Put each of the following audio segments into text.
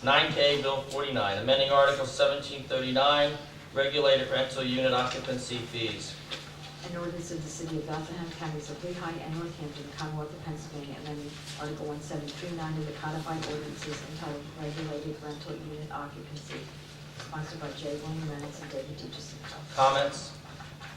9K, Bill 49, amending Article 1739, regulated rental unit occupancy fees. An ordinance of the City of Bethlehem, Counties of Lehigh and Northampton, Commonwealth of Pennsylvania, amending Article 1739 of the codified ordinances entitled Regulated Rental Unit Occupancy, sponsored by J. William Reynolds and David DiGiacinto. Comments?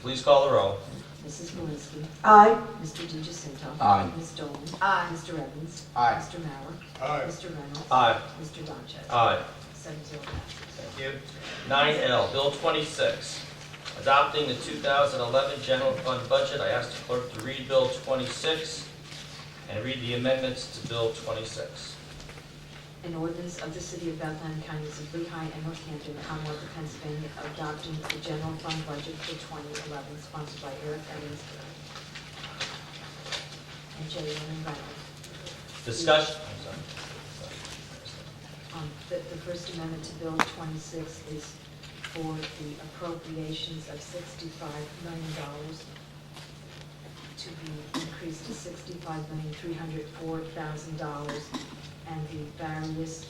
Please call the roll. Mrs. Malinsky. Aye. Mr. DiGiacinto. Aye. Ms. Dolan. Aye. Mr. Evans. Aye. Mr. Mauer. Aye. Mr. Reynolds. Aye. Mr. Donches. Aye. 7-0 passes. Thank you. 9L, Bill 26, adopting the 2011 general fund budget. I ask the clerk to read Bill 26 and read the amendments to Bill 26. An ordinance of the City of Bethlehem, Counties of Lehigh and Northampton, Commonwealth of Pennsylvania, adopting the general fund budget for 2011, sponsored by Eric Evans and J. William Reynolds. Discussion. The first amendment to Bill 26 is for the appropriations of $65 million to be increased to $65,304,000, and the various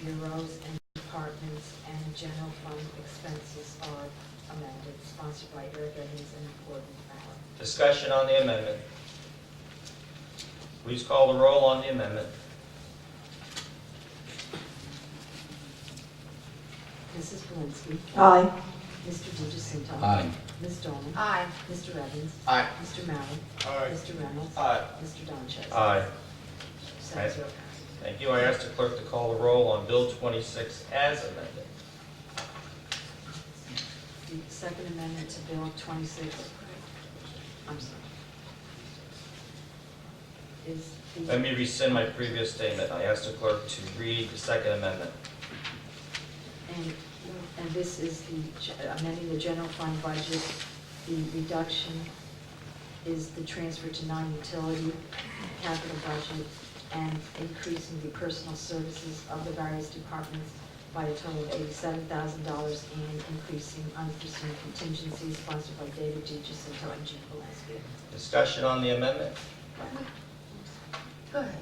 bureaus and departments and general fund expenses are amended, sponsored by Eric Evans and Gordon Fowler. Discussion on the amendment. Please call the roll on the amendment. Mrs. Malinsky. Aye. Mr. DiGiacinto. Aye. Ms. Dolan. Aye. Mr. Evans. Aye. Mr. Mauer. Aye. Mr. Reynolds. Aye. Mr. Donches. Aye. 7-0 passes. Thank you. I ask the clerk to call the roll on Bill 26 as amended. The second amendment to Bill 26, I'm sorry, is Let the, me rescind my previous statement. I ask the clerk to read the second amendment. and this is the amending the general fund budget. The reduction is the transfer to non-utility capital budget and increasing the personal services of the various departments by a total of $87,000 and increasing unforeseen contingencies, sponsored by David DiGiacinto and Jean Valencia. Discussion on the amendment. Go ahead.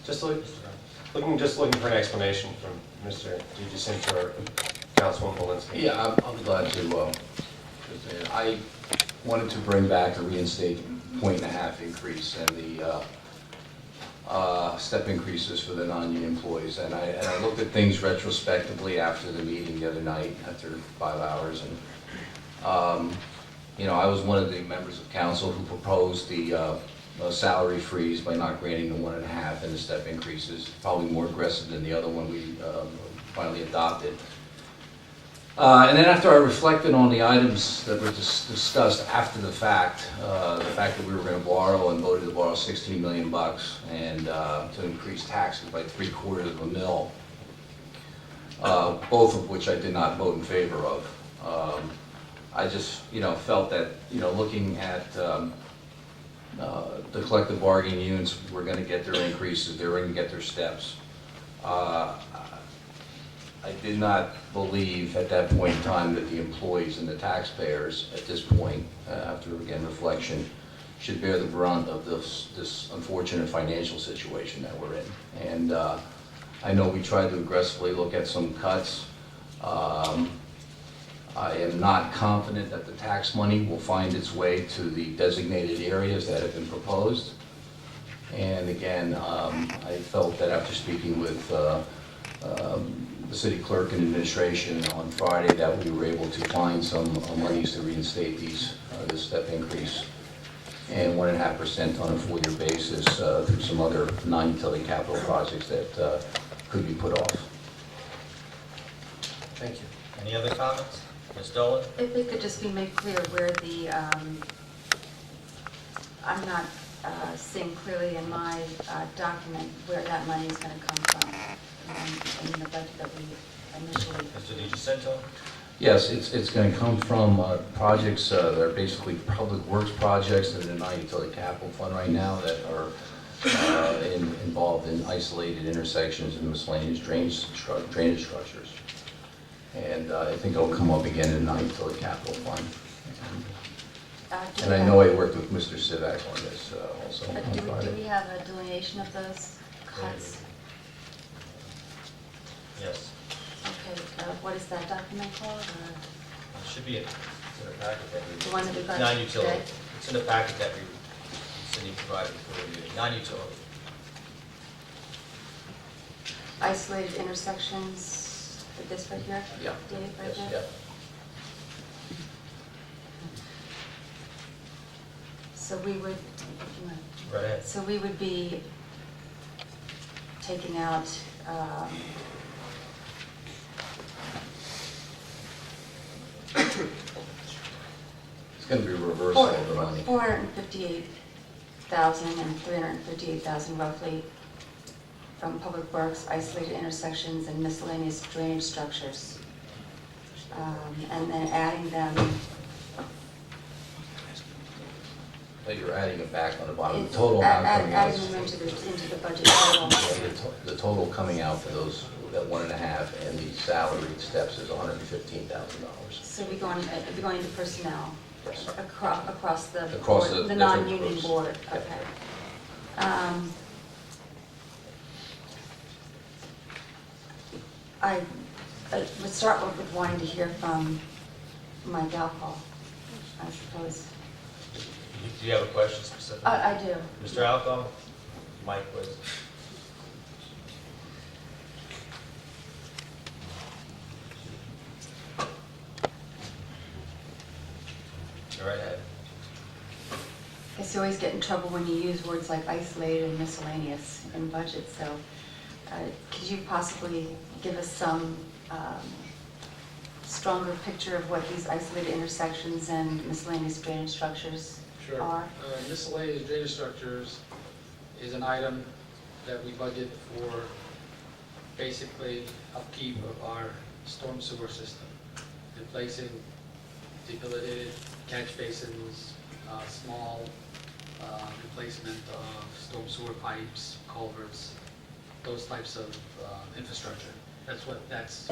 Just looking for an explanation from Mr. DiGiacinto or Councilwoman Malinsky. Yeah, I'll be glad to. I wanted to bring back or reinstate 1.5 increase and the step increases for the non-union employees. And I looked at things retrospectively after the meeting the other night, after 5 hours. And, I was one of the members of council who proposed the salary freeze by not granting the 1.5 and the step increases, probably more aggressive than the other one we finally adopted. And then after I reflected on the items that were discussed after the fact that we were going to borrow and voted to borrow $16 million and to increase taxes by $750,000, both of which I did not vote in favor of. I just, felt that, looking at the collective bargaining units were going to get their increases, they were going to get their steps. I did not believe at that point in time that the employees and the taxpayers at this point, after again reflection, should bear the brunt of this unfortunate financial situation that we're in. And I know we tried to aggressively look at some cuts. I am not confident that the tax money will find its way to the designated areas that have been proposed. And again, I felt that after speaking with the city clerk and administration on Friday that we were able to find some monies to reinstate this step increase and 1.5% on a full-year basis through some other non-utility capital projects that could be put off. Thank you. Any other comments? Ms. Dolan? If it could just be made clear where the, I'm not seeing clearly in my document where that money is going to come from in the budget that we initially. Mr. DiGiacinto? Yes, it's going to come from projects that are basically public works projects that are in the non-utility capital fund right now that are involved in isolated intersections and miscellaneous drainage structures. And I think it'll come up again in the non-utility capital fund. And I know I worked with Mr. Sivak on this also on Do Friday. we have a delineation of those cuts? Yes. Okay, what is that document called? It should be, it's in the packet that we. The one that we got Non-utility. today? It's in the packet that we, Cindy provided for the meeting, non-utility. Isolated intersections, this right here? Yeah. Dave, right Yes, there? yeah. So we would, Right ahead. so we would be taking out, It's going to be a reversal of the money. 458,000 and 358,000 roughly from Public Works, isolated intersections and miscellaneous drainage structures. And then adding them, But you're adding it back on the bottom. The it's total amount coming out adding is... them into the budget total. The total coming out for those, that 1.5 and the salaried steps is $115,000. So we're going into personnel Yes. across the Across board, the the different non-union groups. board, Yep. okay. I would start with wanting to hear from Mike Alcohol, I suppose. Do you have a question specifically? I do. Mr. Alco? Mike, please. Go right ahead. I guess you always get in trouble when you use words like isolated and miscellaneous in budget, so could you possibly give us some stronger picture of what these isolated intersections and miscellaneous drainage structures Sure. are? Miscellaneous drainage structures is an item that we budget for basically upkeep of our storm sewer system, replacing debilitated catch basins, small replacement of storm sewer pipes, culverts, those types of infrastructure. That's what that's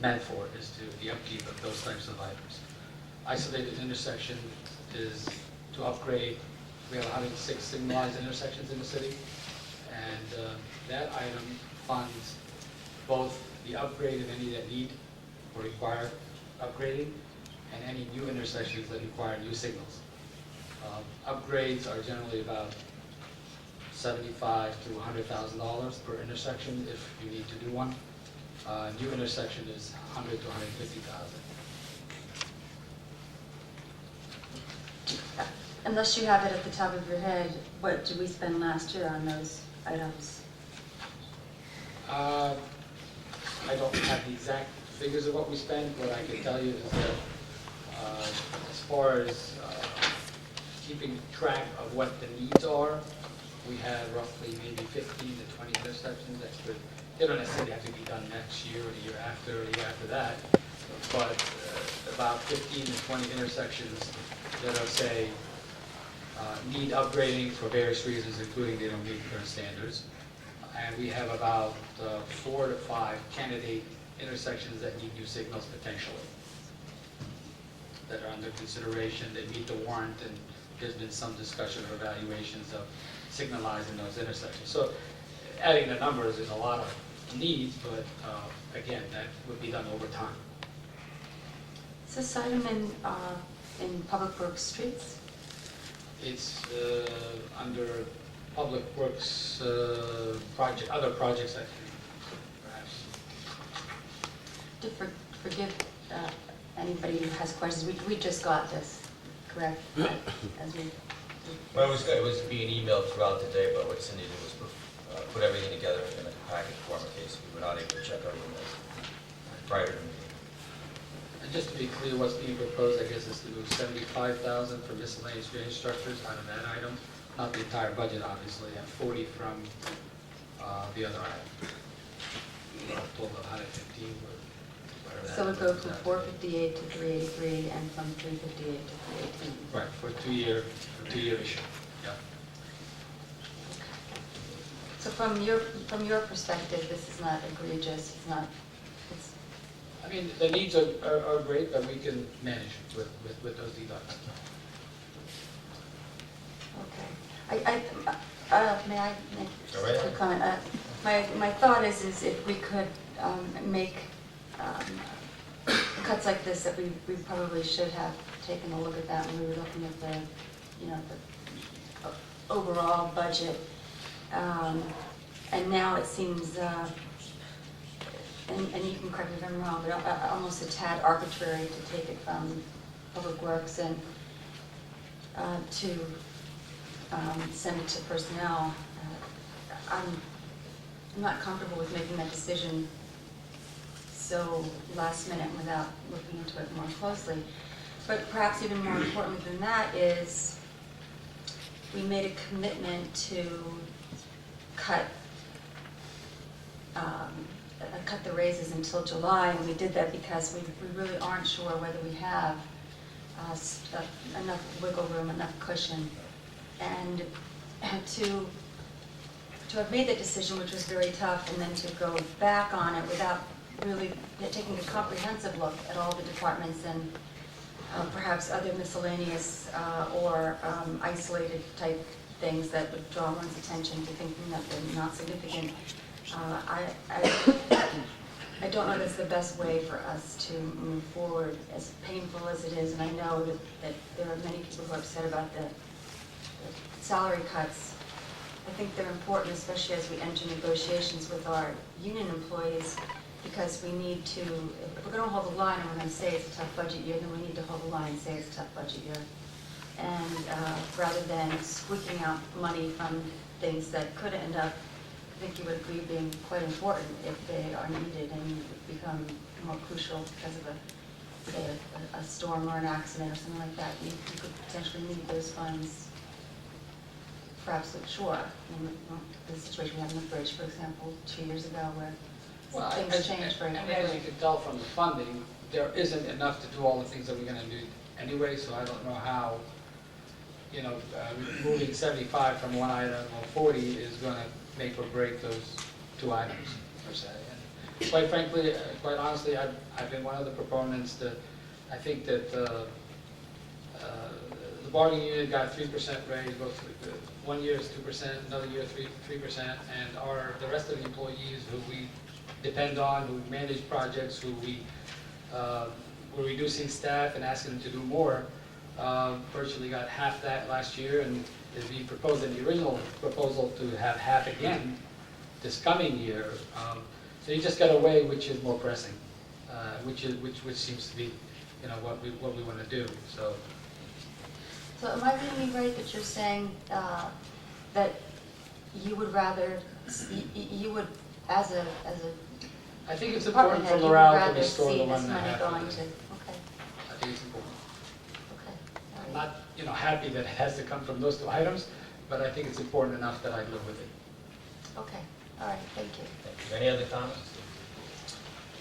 meant for, is to the upkeep of those types of items. Isolated intersection is to upgrade. We have 106 signalized intersections in the city, and that item funds both the upgrade of any that need or require upgrading, and any new intersections that require new signals. Upgrades are generally about $75,000 to $100,000 per intersection if you need to do one. New intersection is $100,000 to $150,000. Unless you have it at the top of your head, what did we spend last year on those items? I don't have the exact figures of what we spent. What I can tell you is that as far as keeping track of what the needs are, we have roughly maybe 15 to 20 intersections that could, they don't necessarily have to be done next year or the year after that, but about 15 to 20 intersections that are, say, need upgrading for various reasons, including they don't meet current standards. And we have about 4 to 5 candidate intersections that need new signals potentially, that are under consideration. They meet the warrant, and there's been some discussion or evaluations of signalizing those intersections. So adding the numbers is a lot of needs, but again, that would be done over time. Is this item in Public Works Streets? It's under Public Works project, other projects, I think, perhaps. To forgive anybody who has questions, we just got this, correct? As we Well, it was being emailed throughout the day, but what Cindy did was put everything together in a packet form in case we were not able to check our emails prior to the meeting. And just to be clear, what's being proposed, I guess, is to move $75,000 for miscellaneous drainage structures out of that item, not the entire budget, obviously, and 40 from the other item. Total of 115, but whatever that So it go is. from 458 to 383 and from 358 to 318. Right, for a two-year issue, yeah. So from your perspective, this is not egregious, it's not, it's, I mean, the needs are great, but we can manage with those deductions. okay. May I make Go right a quick comment? My thought is if we could make cuts like this, that we probably should have taken a look at that when we were looking at the, you know, the overall budget. And now it seems, and you can correct me if I'm wrong, but almost a tad arbitrary to take it from Public Works and to send it to personnel. I'm not comfortable with making that decision so last minute without looking into it more closely. But perhaps even more importantly than that is we made a commitment to cut the raises until July, and we did that because we really aren't sure whether we have enough wiggle room, enough cushion. And to have made that decision, which was very tough, and then to go back on it without really taking a comprehensive look at all the departments and perhaps other miscellaneous or isolated type things that would draw one's attention to thinking that they're not significant. I don't know that's the best way for us to move forward, as painful as it is, and I know that there are many people who are upset about the salary cuts. I think they're important, especially as we enter negotiations with our union employees, because we need to, if we're going to hold the line and we're going to say it's a tough budget year, then we need to hold the line and say it's a tough budget year. And rather than squeaking out money from things that could end up, I think you would agree, being quite important if they are needed and become more crucial because of say a storm or an accident or something like that. You could potentially need those funds for absolute sure. I mean, the situation we had in the bridge, for example, 2 years ago, where things changed very quickly. And as you can tell from the funding, there isn't enough to do all the things that we're going to do anyway, so I don't know how, you know, moving 75 from one item or 40 is going to make or break those two items, per se. And quite frankly, quite honestly, I've been one of the proponents that I think that the bargaining unit got 3% raise, both 1 year is 2%, another year 3%, and the rest of the employees who we depend on, who manage projects, who we're reducing staff and asking them to do more, virtually got half that last year, and is being proposed in the original proposal to have half again this coming year. So you just got a way which is more pressing, which seems to be, you know, what we want to do. So am I reading you right that you're saying that you would rather, you would, as a I think it's department important head, for you would morale to rather restore see the this 1.5 money going million. to, okay, I think it's important. okay. all I'm right. not, you know, happy that it has to come from those two items, but I think it's important enough that I live with it. Okay, all right, thank you. Thank you. Any other comments?